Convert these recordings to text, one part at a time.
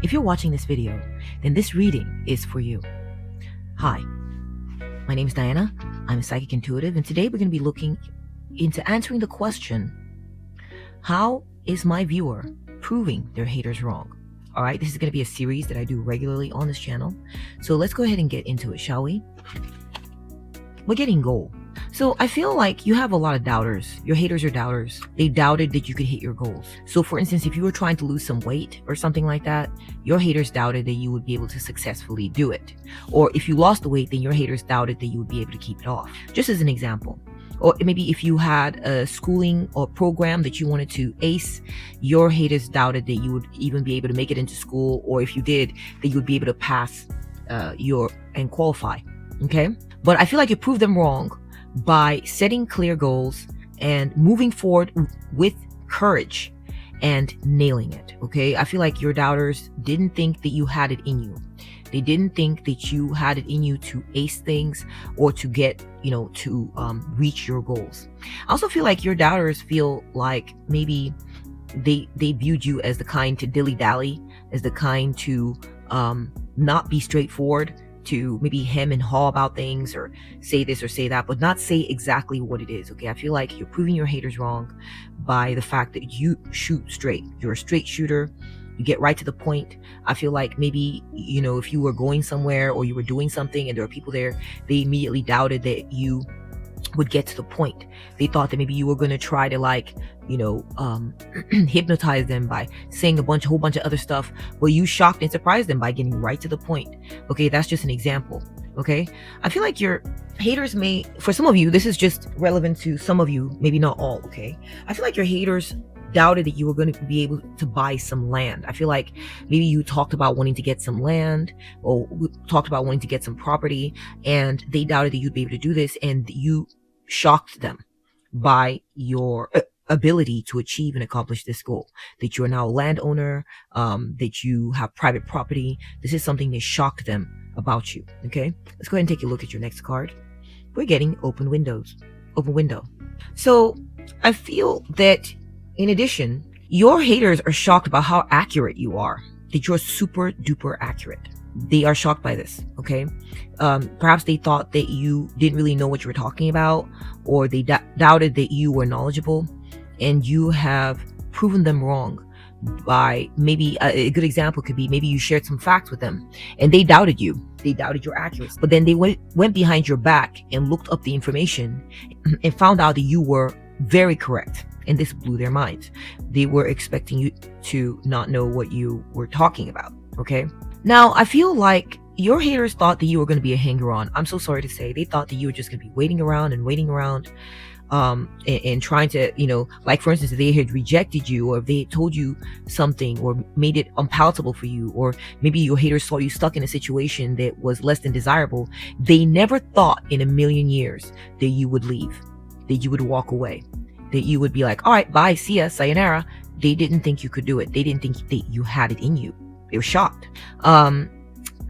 If you're watching this video, then this reading is for you. Hi, my name is Diana. I'm a psychic intuitive, and today we're going to be looking into answering the question, how is my viewer proving their haters wrong? All right, this is going to be a series that I do regularly on this channel. So let's go ahead and get into it, shall we? We're getting goal. So I feel like you have a lot of doubters. Your haters are doubters. They doubted that you could hit your goals. So for instance, if you were trying to lose some weight or something like that, your haters doubted that you would be able to successfully do it. Or if you lost the weight, then your haters doubted that you would be able to keep it off. Just as an example. Or maybe if you had a schooling or program that you wanted to ace, your haters doubted that you would even be able to make it into school, or if you did, that you would be able to pass and qualify. Okay? But I feel like you proved them wrong by setting clear goals and moving forward with courage and nailing it. Okay? I feel like your doubters didn't think that you had it in you. They didn't think that you had it in you to ace things or to get, to reach your goals. I also feel like your doubters feel like maybe they viewed you as the kind to dilly-dally, as the kind to not be straightforward, to maybe hem and haw about things or say this or say that, but not say exactly what it is. Okay, I feel like you're proving your haters wrong by the fact that you shoot straight. You're a straight shooter. You get right to the point. I feel like maybe, if you were going somewhere or you were doing something and there were people there, they immediately doubted that you would get to the point. They thought that maybe you were going to try to hypnotize them by saying a whole bunch of other stuff. Well, you shocked and surprised them by getting right to the point. Okay, that's just an example. Okay, I feel like your haters for some of you, this is just relevant to some of you, maybe not all. Okay, I feel like your haters doubted that you were going to be able to buy some land. I feel like maybe you talked about wanting to get some land or talked about wanting to get some property, and they doubted that you'd be able to do this, and you shocked them by your ability to achieve and accomplish this goal, that you are now a landowner, that you have private property. This is something that shocked them about you. Okay, let's go ahead and take a look at your next card. We're getting open window. So I feel that in addition, your haters are shocked about how accurate you are, that you're super duper accurate. They are shocked by this. Okay, perhaps they thought that you didn't really know what you were talking about, or they doubted that you were knowledgeable, and you have proven them wrong by maybe a good example could be maybe you shared some facts with them and they doubted you. They doubted your accuracy, but then they went behind your back and looked up the information and found out that you were very correct. And this blew their minds. They were expecting you to not know what you were talking about. Okay. Now, I feel like your haters thought that you were going to be a hanger-on. I'm so sorry to say. They thought that you were just going to be waiting around and trying to, like for instance, if they had rejected you, or if they had told you something or made it unpalatable for you, or maybe your haters saw you stuck in a situation that was less than desirable, they never thought in a million years that you would leave, that you would walk away, that you would be like, all right, bye, see ya, sayonara. They didn't think you could do it. They didn't think that you had it in you. They were shocked.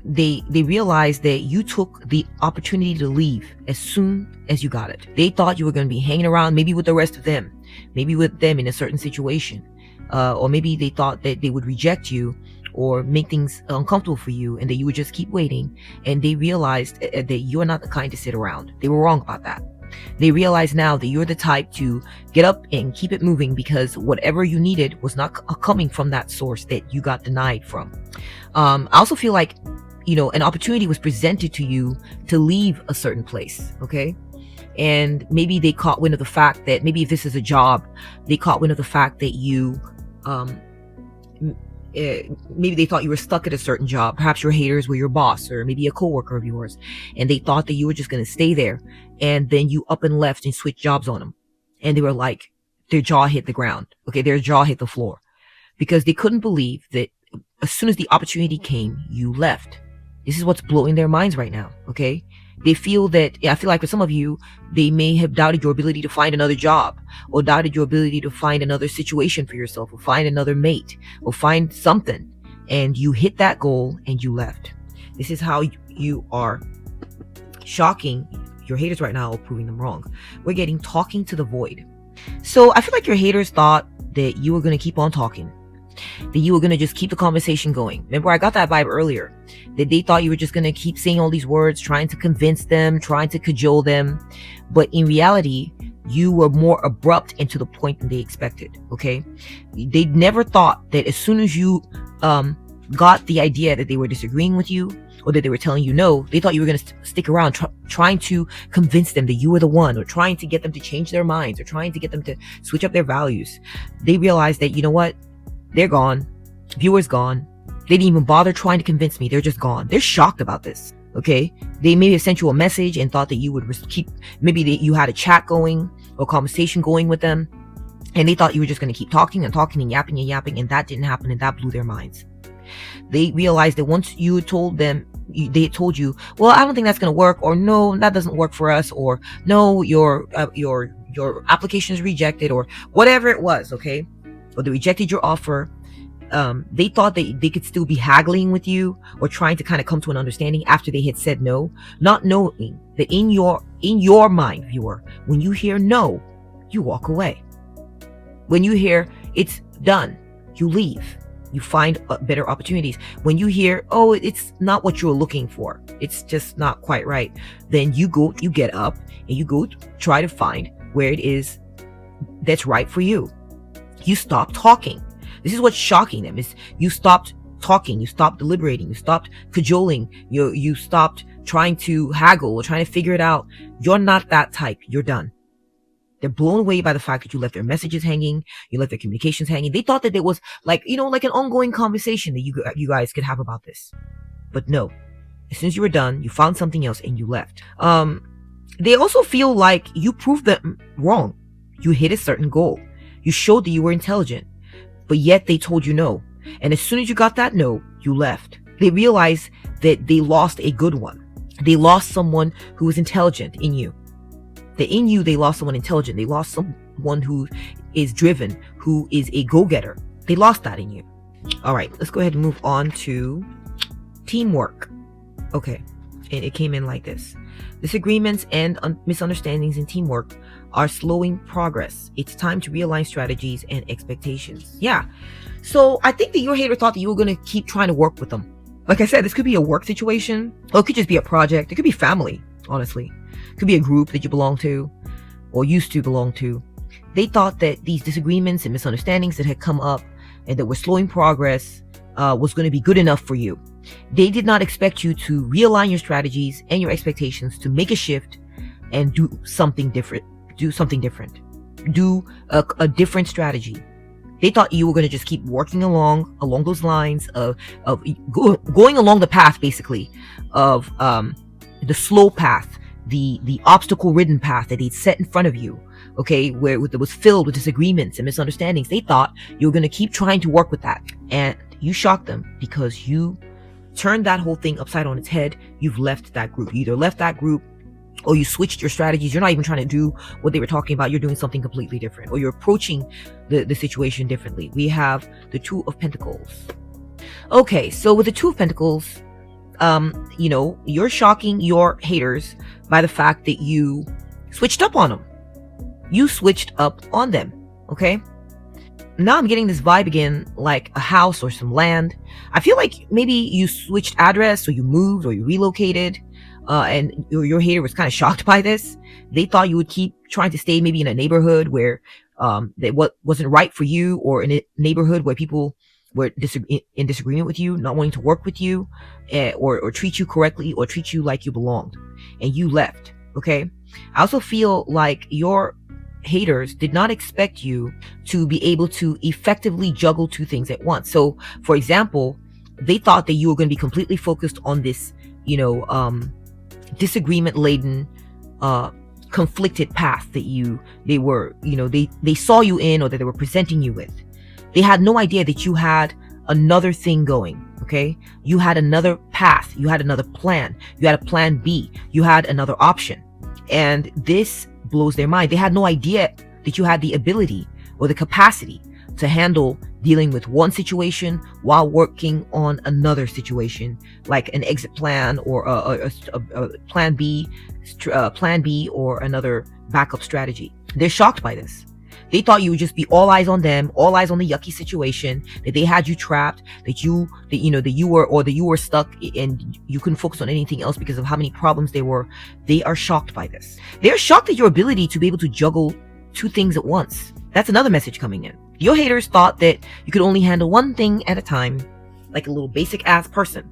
They realized that you took the opportunity to leave as soon as you got it. They thought you were going to be hanging around, maybe with the rest of them, maybe with them in a certain situation, or maybe they thought that they would reject you or make things uncomfortable for you, and that you would just keep waiting. And they realized that you're not the kind to sit around. They were wrong about that. They realize now that you're the type to get up and keep it moving, because whatever you needed was not coming from that source that you got denied from. I also feel like, an opportunity was presented to you to leave a certain place. Okay. And maybe they caught wind of the fact that maybe if this is a job, they caught wind of the fact that you, maybe they thought you were stuck at a certain job. Perhaps your haters were your boss or maybe a coworker of yours, and they thought that you were just going to stay there. And then you up and left and switched jobs on them. And they were like, their jaw hit the ground. Okay. Their jaw hit the floor, because they couldn't believe that as soon as the opportunity came, you left. This is what's blowing their minds right now. Okay. They feel that, I feel like for some of you, they may have doubted your ability to find another job, or doubted your ability to find another situation for yourself, or find another mate, or find something. And you hit that goal and you left. This is how you are shocking your haters right now, or proving them wrong. We're getting talking to the void. So I feel like your haters thought that you were going to keep on talking. that you were going to just keep the conversation going. Remember, I got that vibe earlier, that they thought you were just going to keep saying all these words, trying to convince them, trying to cajole them. But in reality, you were more abrupt and to the point than they expected. Okay. They never thought that as soon as you got the idea that they were disagreeing with you, or that they were telling you no, they thought you were going to stick around trying to convince them that you were the one, or trying to get them to change their minds, or trying to get them to switch up their values. They realized that, you know what? They're gone. Viewer's gone. They didn't even bother trying to convince me. They're just gone. They're shocked about this. Okay. They maybe have sent you a message and thought that you would maybe you had a chat going or conversation going with them. And they thought you were just going to keep talking and talking and yapping and yapping. And that didn't happen. And that blew their minds. They realized that once you told them, they told you, well, I don't think that's going to work, or no, that doesn't work for us, or no, your application is rejected, or whatever it was. Okay. Or they rejected your offer. They thought that they could still be haggling with you or trying to kind of come to an understanding after they had said no, not knowing that in your mind, viewer, when you hear no, you walk away. When you hear it's done, you leave. You find better opportunities. When you hear, oh, it's not what you're looking for, it's just not quite right, then you get up and you go try to find where it is that's right for you. You stop talking. This is what's shocking them, is you stopped talking, you stopped deliberating, you stopped cajoling, you stopped trying to haggle or trying to figure it out. You're not that type. You're done. They're blown away by the fact that you left their messages hanging, you left their communications hanging. They thought that there was like an ongoing conversation that you guys could have about this. But no. As soon as you were done, you found something else and you left. They also feel like you proved them wrong. You hit a certain goal. You showed that you were intelligent, but yet they told you no. And as soon as you got that no, you left. They realized that they lost a good one. They lost someone who was intelligent in you. That in you, they lost someone intelligent. They lost someone who is driven, who is a go-getter. They lost that in you. All right, let's go ahead and move on to teamwork. Okay, and it came in like this. Disagreements and misunderstandings in teamwork are slowing progress. It's time to realign strategies and expectations. Yeah, so I think that your hater thought that you were going to keep trying to work with them. Like I said, this could be a work situation, or it could just be a project. It could be family, honestly. It could be a group that you belong to or used to belong to. They thought that these disagreements and misunderstandings that had come up and that were slowing progress was going to be good enough for you. They did not expect you to realign your strategies and your expectations, to make a shift and do something different. Do a different strategy. They thought you were going to just keep working along those lines of going along the path, basically, of the slow path, the obstacle-ridden path that they'd set in front of you, okay, where it was filled with disagreements and misunderstandings. They thought you were going to keep trying to work with that, and you shocked them because you turned that whole thing upside on its head. You've left that group. You either left that group or you switched your strategies. You're not even trying to do what they were talking about. You're doing something completely different, or you're approaching the situation differently. We have the Two of Pentacles. Okay, so with the Two of Pentacles, you're shocking your haters by the fact that you switched up on them. You switched up on them, okay? Now I'm getting this vibe again, like a house or some land. I feel like maybe you switched address, or you moved, or you relocated, and your hater was kind of shocked by this. They thought you would keep trying to stay maybe in a neighborhood where that wasn't right for you, or in a neighborhood where people were in disagreement with you, not wanting to work with you, or treat you correctly, or treat you like you belonged, and you left. Okay. I also feel like your haters did not expect you to be able to effectively juggle two things at once. So, for example, they thought that you were going to be completely focused on this, disagreement-laden, conflicted path that they saw you in, or that they were presenting you with. They had no idea that you had another thing going, okay? You had another path. You had another plan. You had a plan B. You had another option. And this blows their mind. They had no idea that you had the ability or the capacity to handle dealing with one situation while working on another situation, like an exit plan, or a plan B, or another backup strategy. They're shocked by this. They thought you would just be all eyes on them, all eyes on the yucky situation, that they had you trapped, that you were stuck and you couldn't focus on anything else because of how many problems there were. They are shocked by this. They're shocked at your ability to be able to juggle two things at once. That's another message coming in. Your haters thought that you could only handle one thing at a time, like a little basic ass person.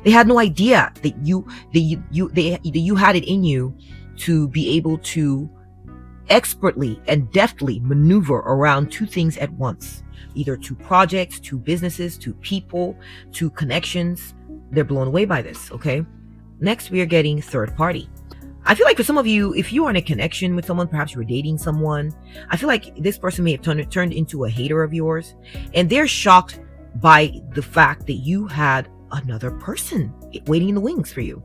They had no idea that you had it in you to be able to expertly and deftly maneuver around two things at once, either two projects, two businesses, two people, two connections. They're blown away by this. Okay. Next, we are getting third party. I feel like for some of you, if you are in a connection with someone, perhaps you're dating someone, I feel like this person may have turned into a hater of yours, and they're shocked by the fact that you had another person waiting in the wings for you.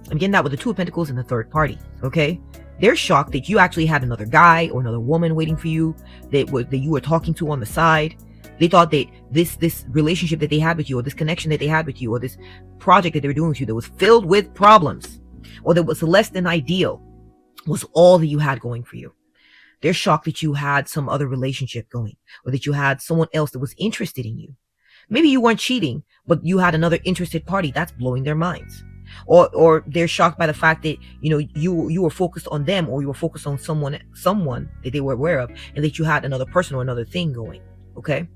I'm getting that with the Two of Pentacles and the third party. Okay. They're shocked that you actually had another guy or another woman waiting for you that you were talking to on the side. They thought that this relationship that they had with you, or this connection that they had with you, or this project that they were doing with you that was filled with problems, or that was less than ideal, was all that you had going for you. They're shocked that you had some other relationship going, or that you had someone else that was interested in you. Maybe you weren't cheating, but you had another interested party. That's blowing their minds. Or they're shocked by the fact that you were focused on them, or you were focused on someone that they were aware of, and that you had another person or another thing going. Okay,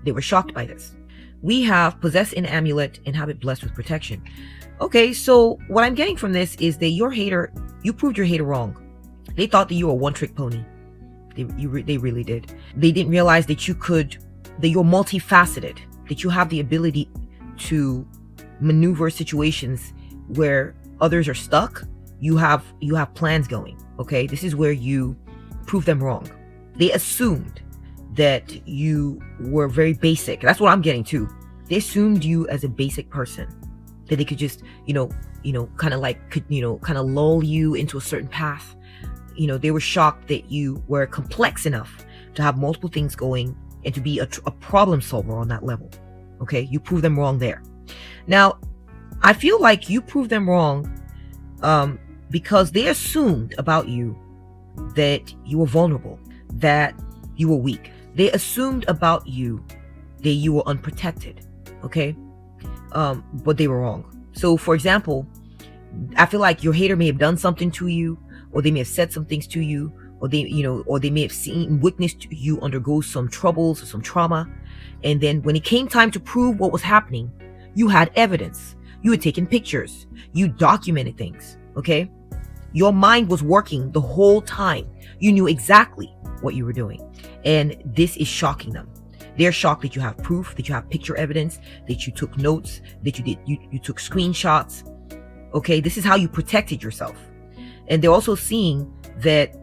they were shocked by this. We have possess an amulet and have it blessed with protection. Okay, so what I'm getting from this is that you proved your hater wrong. They thought that you were a one-trick pony. They really did. They didn't realize that you're multifaceted, that you have the ability to maneuver situations where others are stuck. You have plans going. Okay, this is where you prove them wrong. They assumed that you were very basic. That's what I'm getting too. They assumed you as a basic person, that they could just kind of lull you into a certain path. They were shocked that you were complex enough to have multiple things going and to be a problem solver on that level. Okay, you proved them wrong there. Now, I feel like you proved them wrong because they assumed about you that you were vulnerable, that you were weak. They assumed about you that you were unprotected. Okay, but they were wrong. So, for example, I feel like your hater may have done something to you, or they may have said some things to you, or they may have witnessed you undergo some troubles or some trauma, and then when it came time to prove what was happening, you had evidence. You had taken pictures. You documented things. Okay, your mind was working the whole time. You knew exactly what you were doing, and this is shocking them. They're shocked that you have proof, that you have picture evidence, that you took notes, that you took screenshots. Okay, this is how you protected yourself. And they're also seeing that,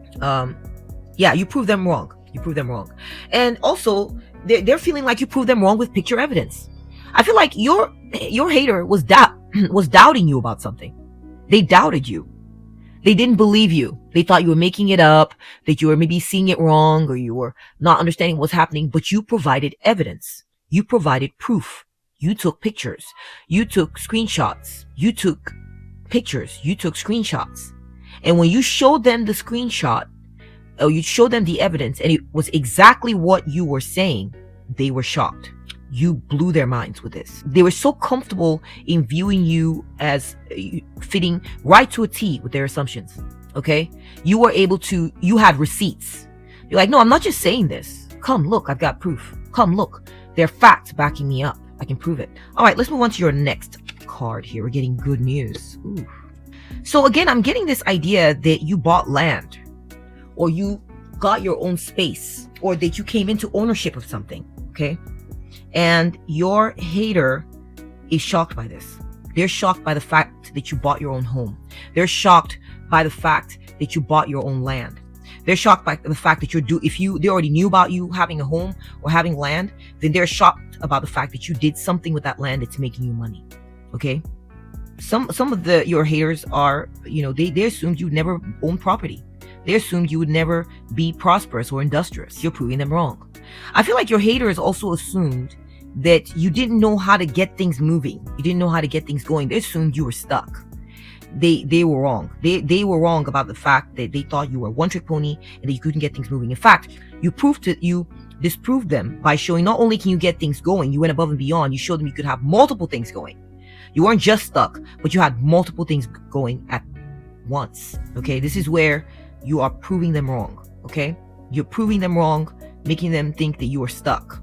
you proved them wrong. You proved them wrong. And also, they're feeling like you proved them wrong with picture evidence. I feel like your hater was doubting you about something. They doubted you. They didn't believe you. They thought you were making it up, that you were maybe seeing it wrong, or you were not understanding what's happening, but you provided evidence. You provided proof. You took pictures. You took screenshots. You took pictures. You took screenshots. And when you showed them the screenshot, or you showed them the evidence, and it was exactly what you were saying, they were shocked. You blew their minds with this. They were so comfortable in viewing you as fitting right to a T with their assumptions. Okay? You had receipts. You're like, no, I'm not just saying this. Come look, I've got proof. Come look. There are facts backing me up. I can prove it. All right, let's move on to your next card here. We're getting good news. Ooh. So again, I'm getting this idea that you bought land, or you got your own space, or that you came into ownership of something. Okay? And your hater is shocked by this. They're shocked by the fact that you bought your own home. They're shocked by the fact that you bought your own land. They're shocked by the fact that they already knew about you having a home or having land, then they're shocked about the fact that you did something with that land that's making you money. Okay? Some of your haters are, they assumed you'd never own property. They assumed you would never be prosperous or industrious. You're proving them wrong. I feel like your haters also assumed that you didn't know how to get things moving. You didn't know how to get things going. They assumed you were stuck. they were wrong. They were wrong about the fact that they thought you were a one-trick pony and that you couldn't get things moving. In fact, you disproved them by showing not only can you get things going, you went above and beyond. You showed them you could have multiple things going. You weren't just stuck, but you had multiple things going at once. Okay, this is where you are proving them wrong. Okay, you're proving them wrong, making them think that you are stuck.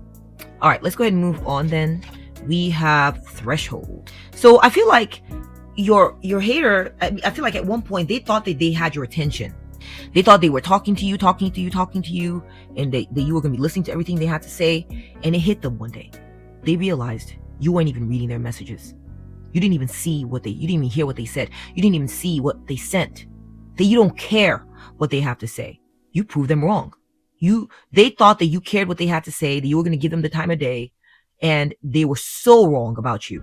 All right, let's go ahead and move on then. We have threshold. So I feel like your hater, I feel like at one point they thought that they had your attention. They thought they were talking to you, and that you were going to be listening to everything they had to say. And it hit them one day. They realized you weren't even reading their messages. You didn't even see you didn't even hear what they said. You didn't even see what they sent. That you don't care what they have to say. You proved them wrong. They thought that you cared what they had to say, that you were going to give them the time of day, and they were so wrong about you.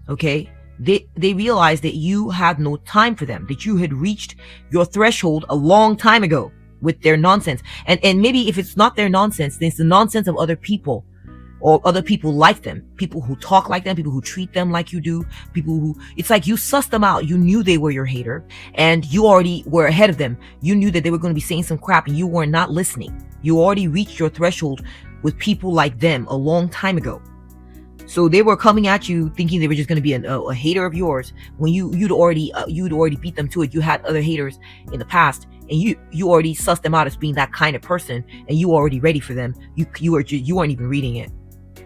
Okay? They realized that you had no time for them, that you had reached your threshold a long time ago with their nonsense. And maybe if it's not their nonsense, then it's the nonsense of other people, or other people like them, people who talk like them, people who treat them like you do, people who, it's like you sussed them out. You knew they were your hater and you already were ahead of them. You knew that they were going to be saying some crap and you were not listening. You already reached your threshold with people like them a long time ago. So they were coming at you thinking they were just going to be a hater of yours when you'd already beat them to it. You had other haters in the past, and you already sussed them out as being that kind of person, and you were already ready for them. You weren't even reading it.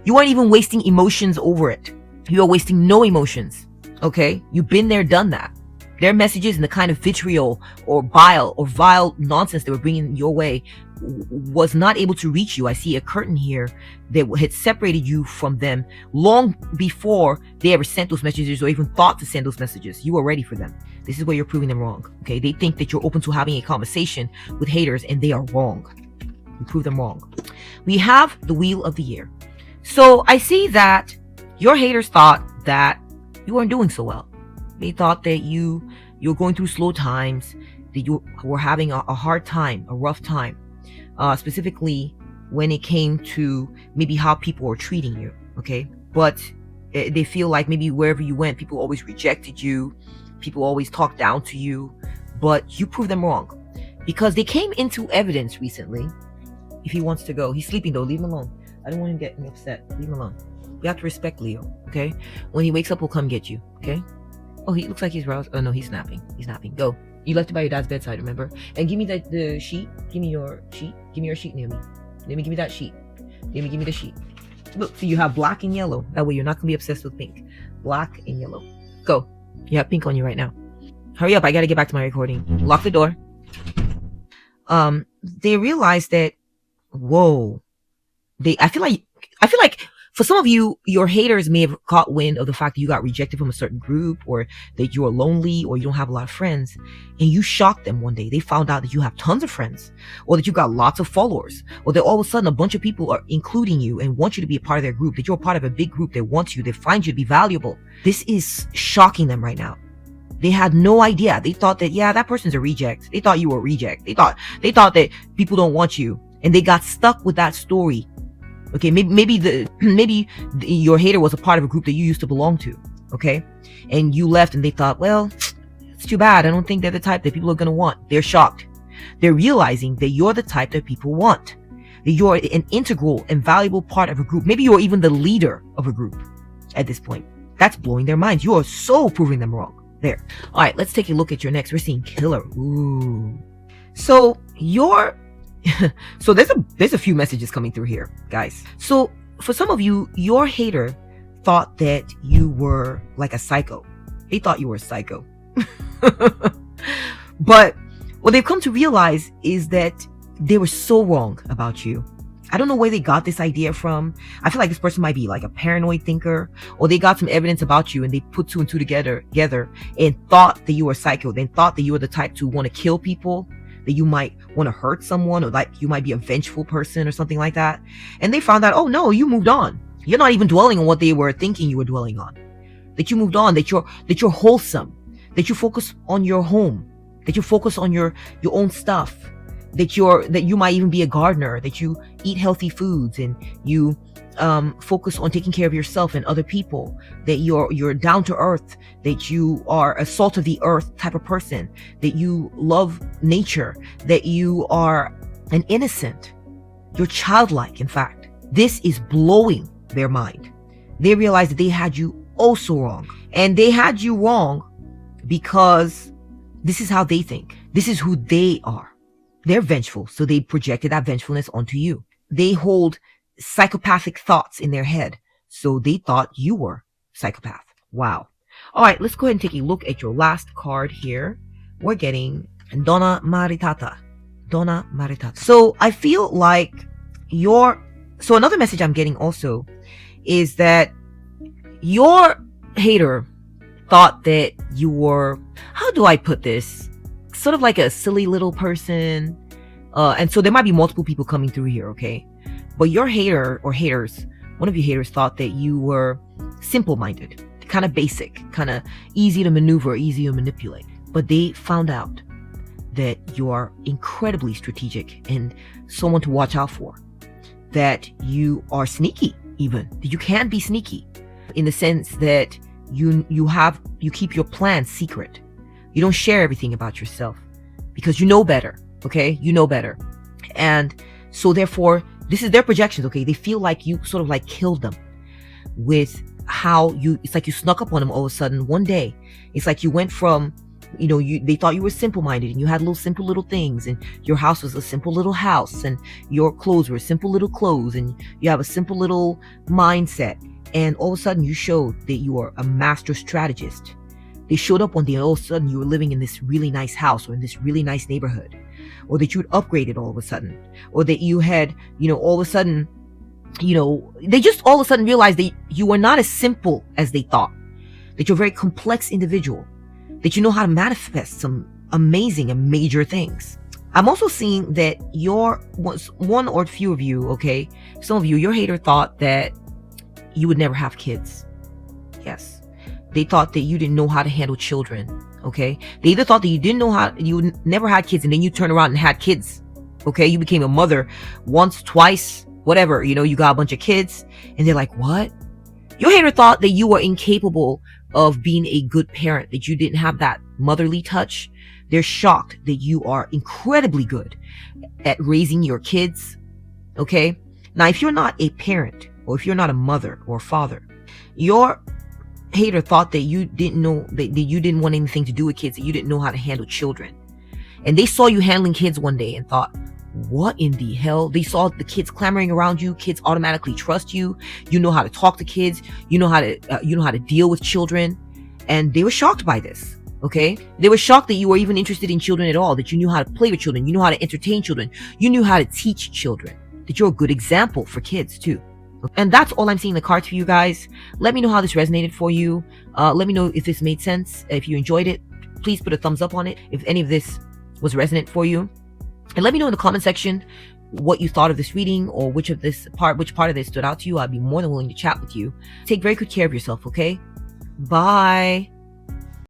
You weren't even wasting emotions over it. You were wasting no emotions. Okay, you've been there, done that. Their messages and the kind of vitriol or vile nonsense they were bringing your way was not able to reach you. I see a curtain here that had separated you from them long before they ever sent those messages or even thought to send those messages. You were ready for them. This is where you're proving them wrong. Okay, they think that you're open to having a conversation with haters, and they are wrong. You prove them wrong. We have the Wheel of the Year. So I see that your haters thought that you weren't doing so well. They thought that you were going through slow times, that you were having a hard time, a rough time, specifically when it came to maybe how people were treating you, okay? But they feel like maybe wherever you went, people always rejected you, people always talked down to you, but you proved them wrong. Because they came into evidence recently. If he wants to go, he's sleeping though, leave him alone. I don't want him getting upset, leave him alone. We have to respect Leo, okay? When he wakes up, we'll come get you, okay? Oh, he looks like he's roused. Oh no, he's napping. He's napping. Go. You left it by your dad's bedside, remember? And give me the sheet. Give me your sheet. Give me your sheet, Naomi. Naomi, give me that sheet. Naomi, give me the sheet. Look, so you have black and yellow. That way you're not gonna be obsessed with pink. Black and yellow. Go. You have pink on you right now. Hurry up, I gotta get back to my recording. Lock the door. They realized that, whoa. I feel like for some of you, your haters may have caught wind of the fact that you got rejected from a certain group, or that you are lonely, or you don't have a lot of friends, and you shocked them one day. They found out that you have tons of friends, or that you got lots of followers, or that all of a sudden a bunch of people are including you and want you to be a part of their group, that you're a part of a big group that wants you, that finds you to be valuable. This is shocking them right now. They had no idea. They thought that, yeah, that person's a reject. They thought you were a reject. They thought that people don't want you, and they got stuck with that story. Okay, maybe your hater was a part of a group that you used to belong to, okay? And you left and they thought, well, it's too bad. I don't think they're the type that people are going to want. They're shocked. They're realizing that you're the type that people want. That you're an integral and valuable part of a group. Maybe you're even the leader of a group at this point. That's blowing their minds. You are so proving them wrong. There. All right, let's take a look at your next. We're seeing Killer. Ooh. So so there's a few messages coming through here, guys. So for some of you, your hater thought that you were like a psycho. They thought you were a psycho. But what they've come to realize is that they were so wrong about you. I don't know where they got this idea from. I feel like this person might be like a paranoid thinker, or they got some evidence about you and they put two and two together and thought that you were a psycho. They thought that you were the type to want to kill people, that you might want to hurt someone, or like you might be a vengeful person or something like that. And they found out, oh no, you moved on. You're not even dwelling on what they were thinking you were dwelling on. That you moved on, that you're wholesome, that you focus on your home, that you focus on your own stuff, that you might even be a gardener, that you eat healthy foods, and you focus on taking care of yourself and other people, that you're down to earth, that you are a salt of the earth type of person, that you love nature, that you are an innocent, you're childlike. In fact, this is blowing their mind. They realize that they had you oh so wrong, and they had you wrong because this is how they think. This is who they are. They're vengeful, so they projected that vengefulness onto you. They hold psychopathic thoughts in their head, so they thought you were psychopath. Wow. All right, let's go ahead and take a look at your last card here. We're getting Donna Maritata. Donna Maritata. So I feel like so another message I'm getting also is that your hater thought that you were, how do I put this? Sort of like a silly little person. And so there might be multiple people coming through here, okay? But your hater or haters, one of your haters thought that you were simple-minded, kind of basic, kind of easy to maneuver, easy to manipulate. But they found out that you are incredibly strategic and someone to watch out for. That you are sneaky, even. That you can be sneaky in the sense that you keep your plans secret. You don't share everything about yourself because you know better, okay? You know better. And so therefore, this is their projections, okay? They feel like you sort of like killed them with how it's like you snuck up on them all of a sudden one day. It's like you went from, they thought you were simple-minded and you had simple little things, and your house was a simple little house, and your clothes were simple little clothes, and you have a simple little mindset. And all of a sudden you showed that you are a master strategist. They showed up one day and all of a sudden you were living in this really nice house or in this really nice neighborhood, or that you had upgraded all of a sudden, or that you had, all of a sudden, they just all of a sudden realized that you were not as simple as they thought, that you're a very complex individual, that you know how to manifest some amazing and major things. I'm also seeing that one or few of you, okay, some of you, your hater thought that you would never have kids. Yes. They thought that you didn't know how to handle children, okay? They either thought that you never had kids, and then you turned around and had kids, okay? You became a mother once, twice, whatever, you got a bunch of kids, and they're like, what? Your hater thought that you were incapable of being a good parent, that you didn't have that motherly touch. They're shocked that you are incredibly good at raising your kids, okay? Now, if you're not a parent, or if you're not a mother or father, your hater thought that you didn't know, that you didn't want anything to do with kids, that you didn't know how to handle children. And they saw you handling kids one day and thought, what in the hell? They saw the kids clamoring around you. Kids automatically trust you. You know how to talk to kids. You know how to deal with children. And they were shocked by this. Okay? They were shocked that you were even interested in children at all, that you knew how to play with children. You knew how to entertain children. You knew how to teach children, that you're a good example for kids too. And that's all I'm seeing in the cards for you guys. Let me know how this resonated for you. Let me know if this made sense. If you enjoyed it, please put a thumbs up on it if any of this was resonant for you. And let me know in the comment section what you thought of this reading, or which part of this stood out to you. I'd be more than willing to chat with you. Take very good care of yourself, okay? Bye.